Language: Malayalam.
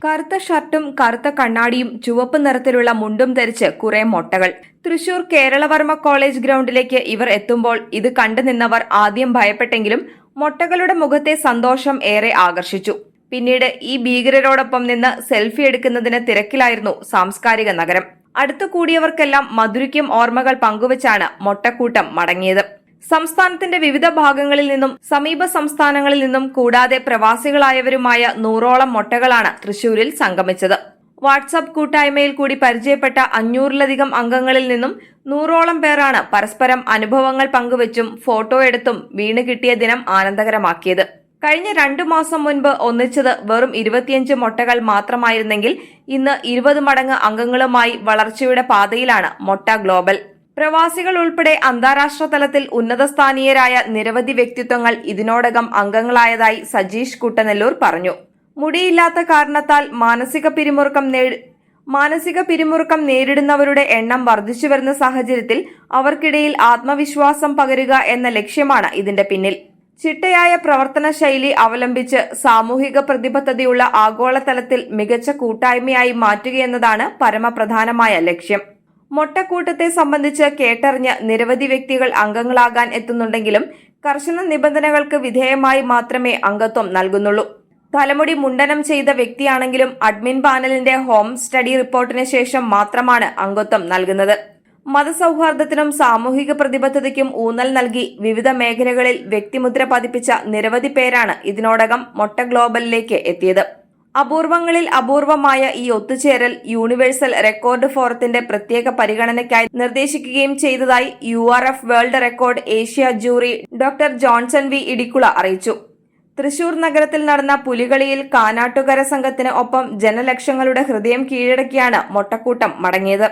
കറുത്ത ഷർട്ടും കറുത്ത കണ്ണാടിയും ചുവപ്പ് നിറത്തിലുള്ള മുണ്ടും ധരിച്ച് കുറെ മൊട്ടകൾ. തൃശൂർ കേരളവർമ്മ കോളേജ് ഗ്രൗണ്ടിലേക്ക് ഇവർ എത്തുമ്പോൾ ഇത് കണ്ടുനിന്നവർ ആദ്യം ഭയപ്പെട്ടെങ്കിലും മൊട്ടകളുടെ മുഖത്തെ സന്തോഷം ഏറെ ആകർഷിച്ചു. പിന്നീട് ഈ ഭീകരരോടൊപ്പം നിന്ന് സെൽഫി എടുക്കുന്നതിന് തിരക്കിലായിരുന്നു സാംസ്കാരിക നഗരം. അടുത്തു കൂടിയവർക്കെല്ലാം മധുരിക്കും ഓർമ്മകൾ പങ്കുവച്ചാണ് മൊട്ടക്കൂട്ടം മടങ്ങിയത്. സംസ്ഥാനത്തിന്റെ വിവിധ ഭാഗങ്ങളിൽ നിന്നും സമീപ സംസ്ഥാനങ്ങളിൽ നിന്നും കൂടാതെ പ്രവാസികളായവരുമായ 100ഓളം മൊട്ടകളാണ് തൃശൂരിൽ സംഗമിച്ചത്. വാട്സ്ആപ്പ് കൂട്ടായ്മയിൽ കൂടി പരിചയപ്പെട്ട 500-ലധികം അംഗങ്ങളിൽ നിന്നും 100ഓളം പേരാണ് പരസ്പരം അനുഭവങ്ങൾ പങ്കുവച്ചും ഫോട്ടോ എടുത്തും വീണ് കിട്ടിയ ദിനം ആനന്ദകരമാക്കിയത്. കഴിഞ്ഞ 2 മാസം മുൻപ് ഒന്നിച്ചത് വെറും 25 മൊട്ടകൾ മാത്രമായിരുന്നെങ്കിൽ ഇന്ന് 20 മടങ്ങ് അംഗങ്ങളുമായി വളർച്ചയുടെ പാതയിലാണ് മൊട്ട ഗ്ലോബൽ. പ്രവാസികൾ ഉൾപ്പെടെ അന്താരാഷ്ട്ര തലത്തിൽ ഉന്നതസ്ഥാനീയരായ നിരവധി വ്യക്തിത്വങ്ങൾ ഇതിനോടകം അംഗങ്ങളായതായി സജീഷ് കുട്ടനെല്ലൂർ പറഞ്ഞു. മുടിയില്ലാത്ത കാരണത്താൽ മാനസിക പിരിമുറുക്കം നേരിടുന്നവരുടെ എണ്ണം വർദ്ധിച്ചുവരുന്ന സാഹചര്യത്തിൽ അവർക്കിടയിൽ ആത്മവിശ്വാസം പകരുക എന്ന ലക്ഷ്യമാണ് ഇതിന്റെ പിന്നിൽ. ചിട്ടയായ പ്രവർത്തന ശൈലി അവലംബിച്ച് സാമൂഹിക പ്രതിബദ്ധതയുള്ള ആഗോളതലത്തിൽ മികച്ച കൂട്ടായ്മയായി മാറ്റുകയെന്നതാണ് പരമപ്രധാനമായ ലക്ഷ്യം. മൊട്ടക്കൂട്ടത്തെ സംബന്ധിച്ച് കേട്ടറിഞ്ഞ് നിരവധി വ്യക്തികൾ അംഗങ്ങളാകാൻ എത്തുന്നുണ്ടെങ്കിലും കർശന നിബന്ധനകൾക്ക് വിധേയമായി മാത്രമേ അംഗത്വം നൽകുന്നുള്ളൂ. തലമുടി മുണ്ടനം ചെയ്ത വ്യക്തിയാണെങ്കിലും അഡ്മിൻ പാനലിന്റെ ഹോം സ്റ്റഡി റിപ്പോർട്ടിന് ശേഷം മാത്രമാണ് അംഗത്വം നൽകുന്നത്. മതസൗഹാർദ്ദത്തിനും സാമൂഹിക പ്രതിബദ്ധതയ്ക്കും ഊന്നൽ നൽകി വിവിധ മേഖലകളിൽ വ്യക്തിമുദ്ര പതിപ്പിച്ച നിരവധി പേരാണ് ഇതിനോടകം മൊട്ട ഗ്ലോബലിലേക്ക് എത്തിയത്. അപൂർവങ്ങളിൽ അപൂർവമായ ഈ ഒത്തുചേരൽ യൂണിവേഴ്സൽ റെക്കോർഡ് ഫോറത്തിന്റെ പ്രത്യേക പരിഗണനയ്ക്കായി നിർദ്ദേശിക്കുകയും ചെയ്തതായി URF world record Asia jury doctor Johnson V Idikkula അറിയിച്ചു. തൃശൂർ നഗരത്തിൽ നടന്ന പുലികളിയിൽ കാനാട്ടുകര സംഘത്തിന് ഒപ്പം ജനലക്ഷങ്ങളുടെ ഹൃദയം കീഴടക്കിയാണ് മൊട്ടക്കൂട്ടം മടങ്ങിയത്.